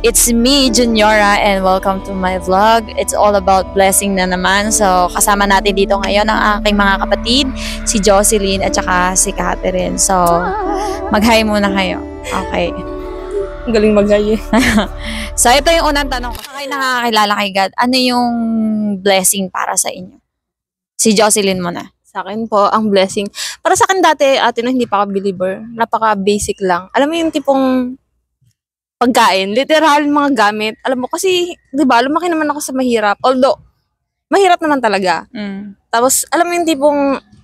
It's me, Juniora, and welcome to my vlog. It's all about blessing na naman. So, kasama natin dito ngayon ang aking mga kapatid, si Jocelyn at saka si Catherine. So, mag-hi muna kayo. Okay. Galing mag-hi. So, ito yung unang tanong. Kung kayo nakakakilala kay God, ano yung blessing para sa inyo? Si Jocelyn muna. Sa akin po, ang blessing. Para sa akin dati, na hindi pa ako believer, napaka-basic lang. Alam mo yung tipong pagkain, literal mga gamit. Alam mo, kasi, di ba, lumaki naman ako sa mahirap. Although, mahirap naman talaga. Tapos, alam mo yung tipong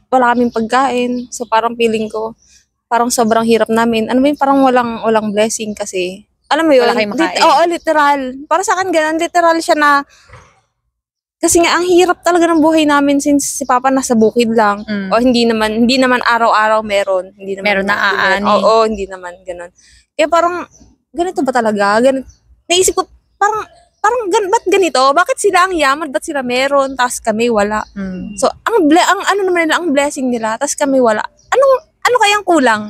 wala kaming pagkain. So, parang feeling ko, parang sobrang hirap namin. Ano ba yung parang walang blessing kasi, alam mo yun? Wala kayong makain. Oo, literal. Para sa akin, ganun, literal siya na, kasi nga, ang hirap talaga ng buhay namin since si Papa nasa bukid lang. O hindi naman araw-araw meron. Hindi naman Meron na aani. Oo, hindi naman ganun. Kaya parang, ganito ba talaga? Naisip ko, parang ba't ganito? Bakit sila ang yaman? Ba't sila meron? Tapos kami wala. So, ang ano naman nila, ang blessing nila, tapos kami wala. Ano kayang kulang?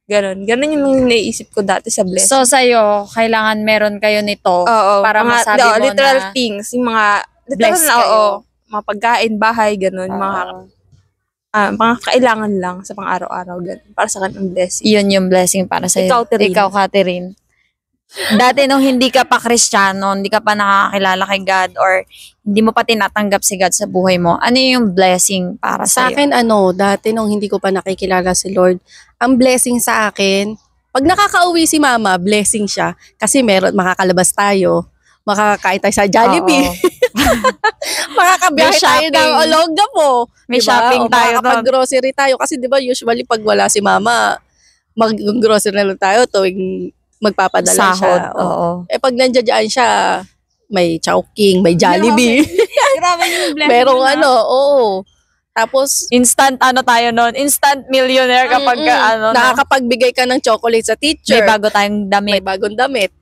Ganun yung naisip ko dati sa blessing. So, sa'yo, kailangan meron kayo nito para masabi mo literal na things, yung mga blessed kayo. Mga pagkain, bahay, ganun, mga kailangan lang sa pang-araw-araw, ganun. Para sa akin, ang blessing. Yun yung blessing para sa'yo. Ikaw, Catherine. Dati nung hindi ka pa Kristiyano, hindi ka pa nakakilala kay God, or hindi mo pa tinatanggap si God sa buhay mo, ano yung blessing para Sa sa'yo? akin, dati nung hindi ko pa nakikilala si Lord, ang blessing sa akin, pag nakakauwi si Mama, blessing siya. Kasi makakalabas tayo, makakakain tayo sa Jollibee. Makakabiyahe tayo ng Olongapo. May diba? shopping tayo. Makakapag-grocery tayo. Kasi diba usually pag wala si Mama, mag-grocery na lang tayo tuwing magpapadala Sahod. siya. Oo. Pag nandiyan siya, may Chowking, may Jollibee. Grabe yung blessing. Merong Tapos, Instant tayo nun? Instant millionaire kapag nakakapagbigay ka ng chocolate sa teacher. may bago tayong May damit. bagong damit.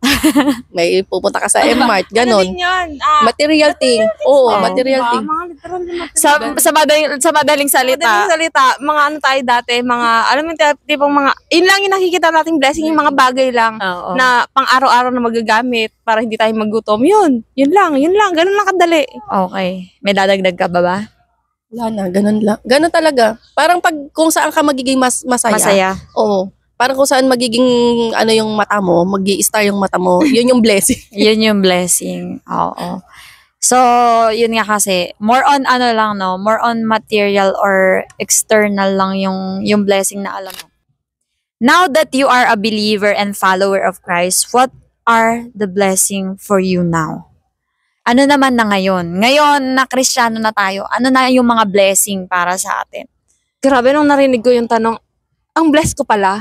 May pupunta ka sa M-Mart, Ano ganon. din yun? Material thing. Oo, material thing. Mga literal na material. Sa madaling salita, Madaling salita, mga ano tayo dati, mga, alam mo yung tipong mga, yun lang yung nakikita nating blessing, yung mga bagay lang Oo. na pang-araw-araw na magagamit para hindi tayo magutom. Yun lang, ganun lang kadali. okay. May dadagdag ka ba? Wala na, ganon lang. Ganon talaga. Parang kung saan ka magiging masaya. Masaya. Oo. Parang kung saan magiging, yung mata mo, mag-i-star yung mata mo, yun yung blessing. Yun yung blessing. Oo. So, yun nga kasi, more on more on material or external lang yung blessing na alam mo. Now that you are a believer and follower of Christ, what are the blessing for you now? Ano naman na ngayon? Ngayon na Kristiyano na tayo, ano na yung mga blessing para sa atin? Grabe nung narinig ko yung tanong, ang blessed ko pala.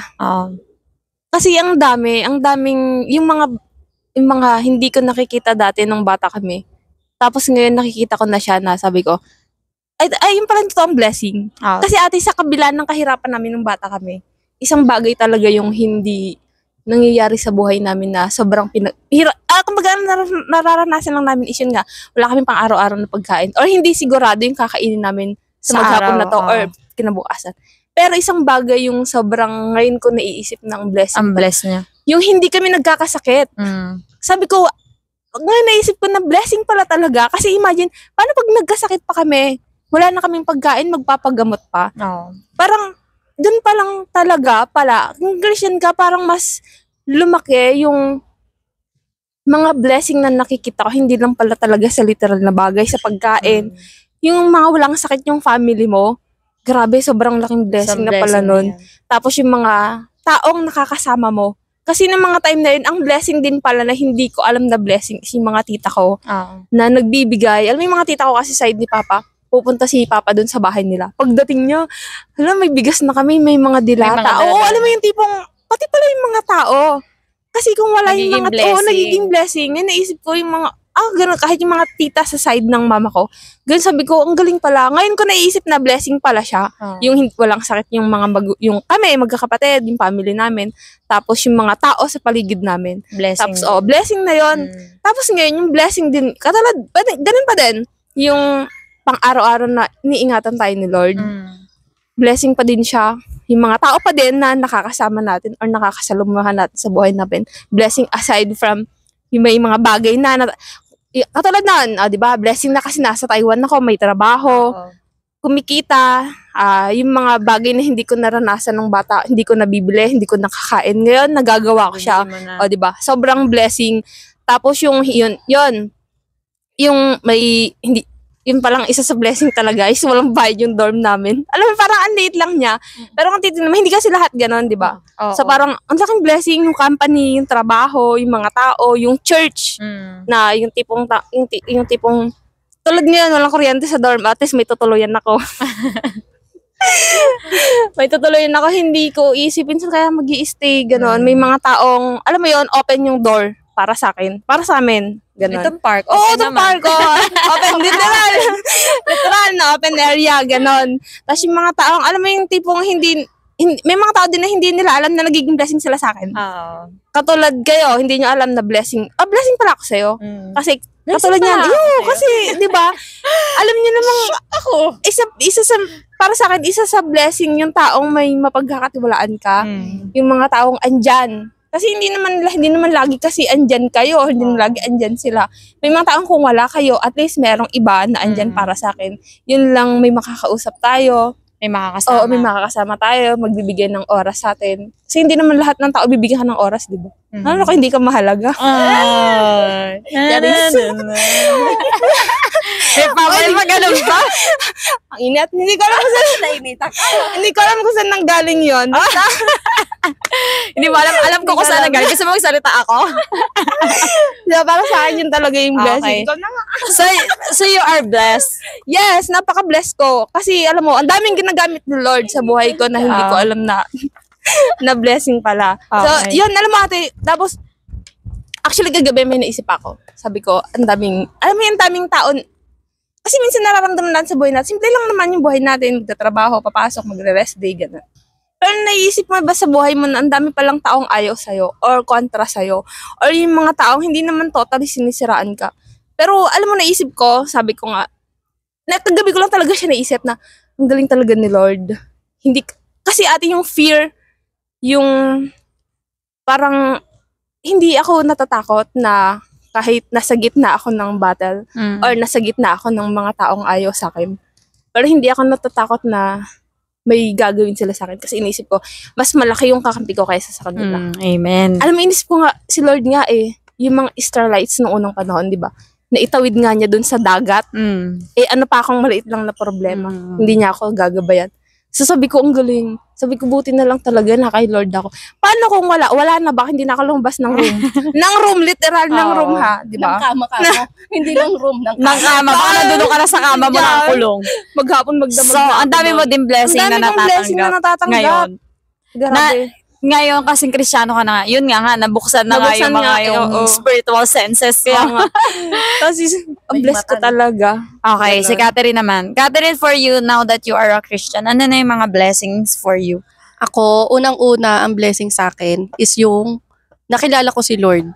Kasi ang daming, yung mga hindi ko nakikita dati nung bata kami. Tapos ngayon nakikita ko na siya na sabi ko, ay yung pala totoong blessing. Kasi sa kabila ng kahirapan namin nung bata kami, isang bagay talaga yung hindi nangyayari sa buhay namin na sobrang kumbaga nararanasan lang namin is yun nga, wala kaming pang-araw-araw na pagkain. Or hindi sigurado yung kakainin namin sa maghapon na to or kinabukasan. Pero isang bagay yung sobrang ngayon ko naiisip ng blessing. Ang bless niya. Yung hindi kami nagkakasakit. Sabi ko, ngayon naisip ko na blessing pala talaga. Kasi imagine, paano pag nagkasakit pa kami, wala na kaming pagkain, magpapagamot pa. Parang, dun pa lang talaga pala, kung Christian ka, parang mas lumaki yung mga blessing na nakikita ko. Hindi lang pala talaga sa literal na bagay, sa pagkain. Yung mga walang sakit yung family mo, grabe, sobrang laking blessing na pala nun. Tapos yung mga taong nakakasama mo. Kasi ng mga time na yun, ang blessing din pala na hindi ko alam na blessing is yung mga tita ko na nagbibigay. Alam mo yung mga tita ko kasi side ni Papa, pupunta si Papa dun sa bahay nila. Pagdating niya, may bigas na kami, may mga dilata. Oo, alam mo yung tipong, pati pala yung mga tao. Kasi kung wala yung mga tao, nagiging blessing. Ngayon naisip ko yung mga, ganun, kahit yung mga tita sa side ng mama ko. Ganun sabi ko, ang galing pala. Ngayon ko naisip na blessing pala siya. Yung walang sakit yung mga yung kami, magkakapatid, yung family namin. Tapos yung mga tao sa paligid namin. Blessing. Tapos, blessing na yon. Tapos ngayon, yung blessing din, ganun pa din. Yung pang-araw-araw na iniingatan tayo ni Lord. Blessing pa din siya. Yung mga tao pa din na nakakasama natin or nakakasalumuhan natin sa buhay natin. Blessing aside from Yung may mga bagay katulad na, di ba, blessing na kasi nasa Taiwan ako, may trabaho, kumikita, yung mga bagay na hindi ko naranasan ng bata, hindi ko nabibili, hindi ko nakakain. Ngayon, nagagawa ko siya. O, di ba? Sobrang blessing. Tapos yung may, hindi, yun palang isa sa blessing talaga is walang bayad yung dorm namin. Alam mo, parang ang liit lang niya. Pero kung titignan mo, hindi kasi lahat ganon, di ba? So parang, ang laking blessing yung company, yung trabaho, yung mga tao, yung church, na yung tipong, tulad ngayon, walang kuryente sa dorm, at least may tutuluyan ako. May tutuluyan ako, hindi ko isipin sa kaya mag-i-stay, ganon. May mga taong, alam mo yun, open yung door para sa akin, para sa amin. Ganon. Itong park, Oo, itong park, open, literal. Literal na open area, ganon. Tapos yung mga taong, alam mo yung tipong may mga tao din na hindi nila alam na nagiging blessing sila sa akin. Katulad kayo, hindi nyo alam na blessing. Blessing pala ako sa'yo. Kasi, katulad niyan, kasi, di ba, alam niyo namang, ako, isa sa, para sa akin, isa sa blessing yung taong may mapagkakatiwalaan ka. Yung mga taong andyan. Kasi hindi naman lagi kasi andyan kayo, hindi naman lagi andyan sila. May mga taong kung wala kayo, at least merong iba na andyan para sa akin. Yun lang, may makakausap tayo. May makakasama. Oo, may makakasama tayo, magbibigay ng oras sa atin. Kasi hindi naman lahat ng tao bibigyan ka ng oras, di ba? Ano kung hindi ka mahalaga? May magalang ba? Ang init. Hindi ko alam kung saan hindi ko alam kung saan nanggaling yun. Hindi mo alam. Alam ko kung saan nanggaling. Gusto mo magsalita ako? Diba, para sa akin yun talaga yung blessing. Ikaw na nga. So you are blessed? Yes, napaka-blessed ko. Kasi alam mo, ang daming ginagamit ni Lord sa buhay ko na hindi ko alam na na blessing pala. So, yun, alam mo ate, tapos, actually, kagabi may naisip ako. Sabi ko, ang daming taon, kasi minsan nararamdaman natin sa buhay natin, simple lang naman yung buhay natin, magtatrabaho, papasok, magre-rest day, gano'n. Pero naisip mo ba sa buhay mo na ang dami palang taong ayaw sa'yo, or kontra sa'yo, or yung mga taong hindi naman totally sinisiraan ka. Pero, alam mo, naisip ko, sabi ko nga, kagabi ko lang talaga siya naisip na, ang galing talaga ni Lord. Hindi, kasi ate yung fear, yung parang hindi ako natatakot na kahit nasa gitna ako ng battle or nasa gitna ako ng mga taong ayaw sa akin. Pero hindi ako natatakot na may gagawin sila sa akin kasi inisip ko, mas malaki yung kakampi ko kaysa sa kanila. Amen. Alam mo, inisip ko nga, si Lord nga yung mga Israelites noong unang panahon, di ba? Naitawid nga niya dun sa dagat. Ano pa akong maliit lang na problema. Hindi niya ako gagabayan. So sabi ko, ang galing. Sabi ko, buti na lang talaga na kay Lord ako. Paano kung wala na ba? Hindi na ako lumabas ng room. Ng room, literal ng room ha. Di ba? Ng kama ka mo. Hindi lang room, ng Ng kama. Baka nandun ka na sa kama mo ng kulong. Maghapon, magdamag. So, ang dami mo din blessing na natatanggap. Ngayon. Grabe. Ngayon, kasing Kristiyano ka na, yun nga, nabuksan na nga yung mga spiritual senses. Kaya nga. Kasi, ang blessed ko talaga. Okay, si Catherine naman. Catherine, for you, now that you are a Christian, ano na yung mga blessings for you? Ako, unang-una, ang blessing sa akin is yung nakilala ko si Lord.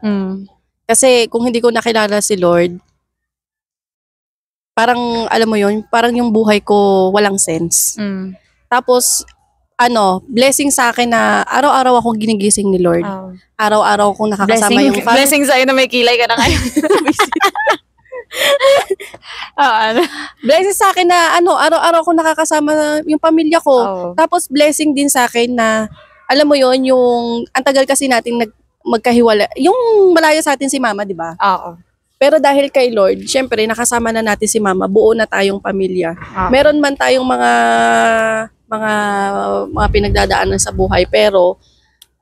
Kasi kung hindi ko nakilala si Lord, parang, alam mo yun, parang yung buhay ko walang sense. Tapos, blessing sa akin na araw-araw akong ginigising ni Lord. Araw-araw akong nakakasama yung family. Blessing sa'yo na may kilay ka na ngayon. Blessing sa akin na araw-araw akong nakakasama yung pamilya ko. Tapos blessing din sa akin na, alam mo yon yung, ang tagal kasi natin magkahiwala. Yung malayo sa atin si Mama, di ba? Oo. Pero dahil kay Lord, syempre nakasama na natin si Mama, buo na tayong pamilya. Meron man tayong mga pinagdadaanan sa buhay, pero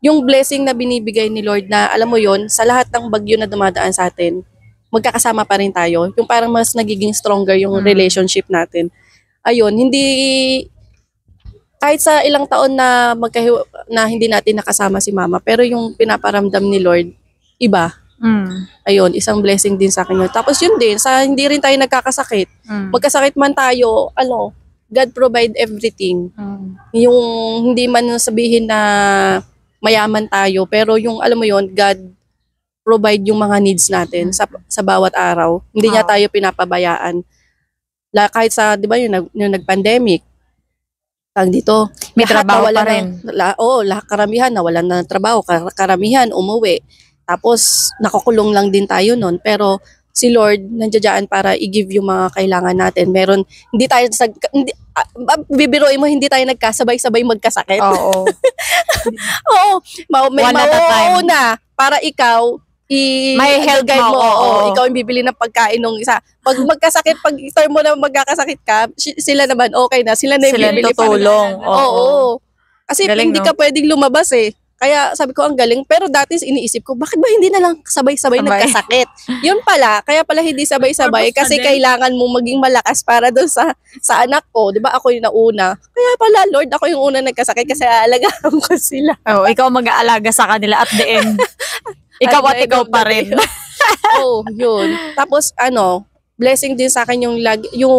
yung blessing na binibigay ni Lord na alam mo yon sa lahat ng bagyo na dumadaan sa atin, magkakasama pa rin tayo. Yung parang mas nagiging stronger yung relationship natin. Ayun, hindi kahit sa ilang taon na na hindi natin nakasama si Mama, pero yung pinaparamdam ni Lord, iba. Ayun, isang blessing din sa akin yun. Tapos yun din, sa hindi rin tayo nagkakasakit. Magkasakit man tayo, God provide everything. Yung hindi man sabihin na mayaman tayo, pero yung alam mo yon, God provide yung mga needs natin sa bawat araw. Hindi niya tayo pinapabayaan. Kahit sa, di ba, yung nag-pandemic, dito, may trabaho pa rin. Karamihan nawalan na ng trabaho, karamihan umuwi. Tapos, nakakulong lang din tayo nun. Pero, si Lord, nandiyan para i-give yung mga kailangan natin. Meron, hindi tayo, bibiruin mo, hindi tayo nagkasabay-sabay magkasakit. Oo. Oo. May One at a time. mauuna para ikaw, May help guide mo, Oo, oo. ikaw yung bibili ng pagkain ng isa. Pag magkasakit, pag term mo na magkakasakit ka, sila naman okay na. Sila na yung Sila bibili tutulong. Oo. Kasi Galing, hindi no? ka pwedeng lumabas eh. Kaya sabi ko ang galing. Pero dati iniisip ko, bakit ba hindi na lang sabay-sabay Sabay. nagkasakit? Yun pala, kaya pala hindi sabay-sabay kasi kailangan mo maging malakas para doon sa anak ko. 'Di ba ako yung nauna? Kaya pala, Lord, ako yung una nagkasakit kasi aalagaan ko sila. Oo, ikaw mag-aalaga sa kanila at the end. Ikaw at ikaw pa rin. Oh, yun. Tapos blessing din sa akin yung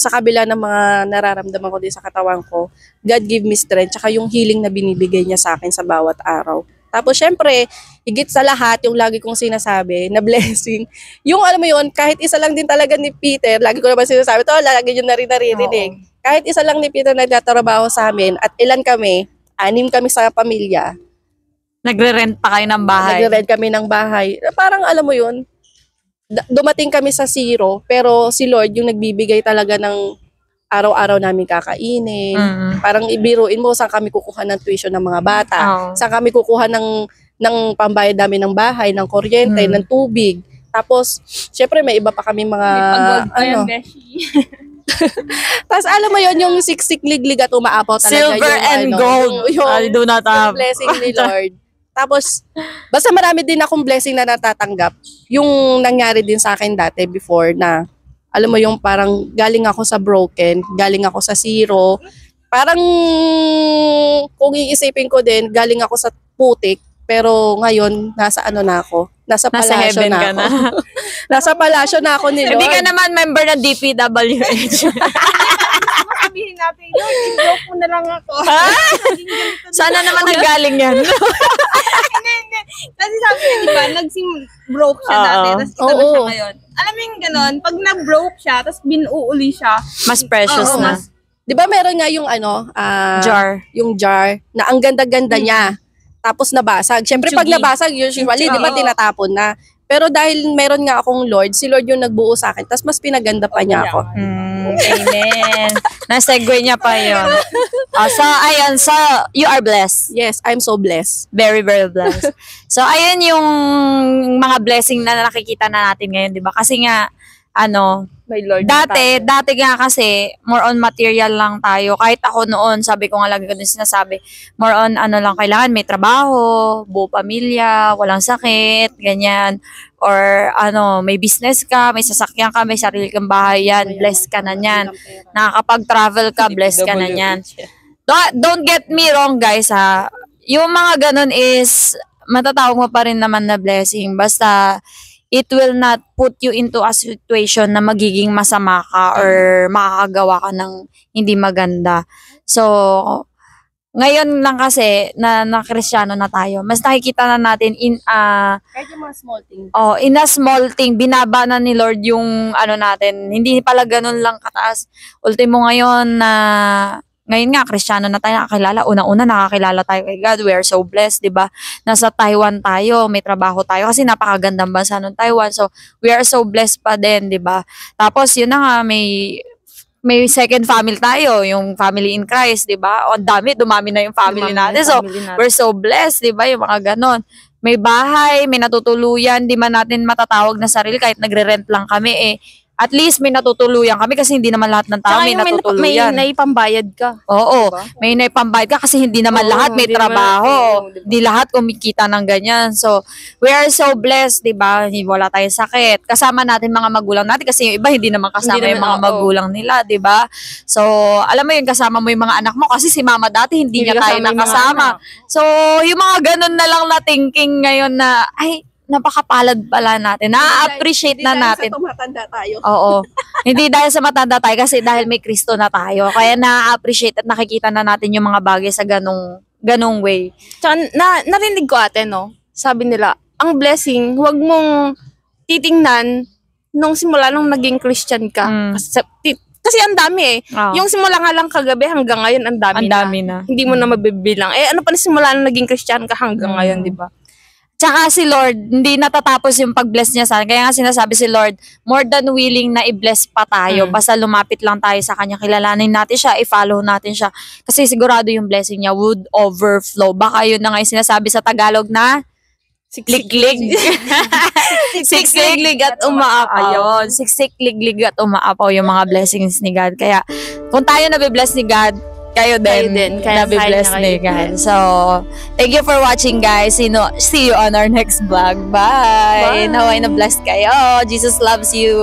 sa kabila ng mga nararamdaman ko din sa katawan ko, God give me strength, tsaka yung healing na binibigay niya sa akin sa bawat araw. Tapos syempre, higit sa lahat, yung lagi kong sinasabi na blessing, yung alam mo yun, kahit isa lang din talaga ni Peter, lagi ko naman sinasabi, to lagi yun na rin naririnig. Kahit isa lang ni Peter na nagtatrabaho sa amin, at ilan kami, 6 kami sa pamilya. Nagre-rent pa kayo ng bahay. Nagre-rent kami ng bahay. Parang alam mo yun, dumating kami sa zero, pero si Lord yung nagbibigay talaga ng araw-araw namin kakainin. Parang ibiruin mo, saan kami kukuha ng tuition ng mga bata? Saan kami kukuha ng pambayad namin ng bahay, ng kuryente, ng tubig. Tapos, syempre may iba pa kami mga, Tapos alam mo yon yung siksik-liglig at umaapaw talaga. Silver and gold. I do not have. Yung blessing ni Lord. Tapos, basta marami din akong blessing na natatanggap. Yung nangyari din sa akin dati before na, alam mo yung parang galing ako sa broken, galing ako sa zero. Parang, kung iisipin ko din, galing ako sa putik, pero ngayon, nasa na ako? Nasa palasyo heaven na ka ako. na. Nasa palasyo na ako ni Lord. Hindi ka naman member ng DPWH. Sabihin natin, Lord, i-joke mo na lang ako. Sana naman nanggaling yan. Hindi. Kasi sabi niya, di ba, broke siya dati, tapos ito na siya ngayon. Alam mo yung ganon, pag na-broke siya, tapos binuuli siya. Mas precious Oo, na. Di ba meron nga yung Jar. yung jar na ang ganda-ganda niya. Tapos nabasag. Siyempre pag nabasag, usually, di ba tinatapon na. Pero dahil meron nga akong Lord, si Lord yung nagbuo sa akin, tapos mas pinaganda pa niya ako. Amen. Na-segue niya pa yun. So, ayun. So, you are blessed. Yes, I'm so blessed. Very, very blessed. So, ayun yung mga blessing na nakikita na natin ngayon, di ba? Kasi nga, May Lord dati nga kasi, more on material lang tayo. Kahit ako noon, sabi ko nga lagi ko din sinasabi, more on lang, kailangan may trabaho, buo pamilya, walang sakit, ganyan. Or may business ka, may sasakyan ka, may sarili kang bahay yan, blessed ka na yan. Nakakapag-travel ka, blessed ka na yan. Don't get me wrong guys ha. Yung mga ganun is, matatawag mo pa rin naman na blessing. Basta, it will not put you into a situation na magiging masama ka or makakagawa ka ng hindi maganda. So, ngayon lang kasi na Kristiyano na tayo, mas nakikita na natin Kahit yung mga small things. in a small thing, binaba na ni Lord yung natin. Hindi pala ganun lang kataas. Ultimo ngayon ngayon nga, Kristiyano na tayo nakakilala. Una-una nakakilala tayo kay God. We are so blessed, di ba? Nasa Taiwan tayo, may trabaho tayo. Kasi napakagandang bansa ng Taiwan. So, we are so blessed pa din, di ba? Tapos, yun na nga, may second family tayo, yung family in Christ, di ba? O, dumami na yung family natin. So, we're so blessed, di ba? Yung mga ganon. May bahay, may natutuluyan, di man natin matatawag na sarili kahit nagre-rent lang kami at least may natutuluyan kami kasi hindi naman lahat ng tao may natutuluyan. May naipambayad ka. Oo, may naipambayad ka kasi hindi naman lahat may trabaho. Hindi lahat kumikita ng ganyan. So, we are so blessed, di ba? Wala tayong sakit. Kasama natin mga magulang natin kasi yung iba hindi naman kasama yung mga magulang nila, di ba? So, alam mo yun, kasama mo yung mga anak mo kasi si mama dati hindi niya tayo nakasama. So, yung mga ganun na lang na thinking ngayon na, ay, napakapalad pala natin. Na-appreciate na natin. Hindi dahil sa tumatanda tayo. Oo. Hindi dahil sa matanda tayo kasi dahil may Kristo na tayo. Kaya na-appreciate at nakikita na natin yung mga bagay sa ganung way. Tsaka narinig ko ate, no? Sabi nila, ang blessing, huwag mong titingnan nung simula nung naging Christian ka. Kasi ang dami Yung simula nga lang kagabi hanggang ngayon, ang dami na. Hindi mo na mabibilang. Ano pa na simula nung naging Christian ka hanggang ngayon, di ba? Tsaka si Lord, hindi natatapos yung pag-bless niya sa atin. Kaya nga sinasabi si Lord, more than willing na i-bless pa tayo. Basta lumapit lang tayo sa Kanya. Kilalanin natin siya, i-follow natin siya. Kasi sigurado yung blessing niya would overflow. Baka yun na nga yung sinasabi sa Tagalog na siklig. Siklig at umaapaw. Siklig at umaapaw yung mga blessings ni God. Kaya kung tayo nabibless ni God, kayo din. Kaya nabibless ni God. So, thank you for watching, guys. See you on our next vlog. Bye. Bye. Naway na blessed kayo. Jesus loves you.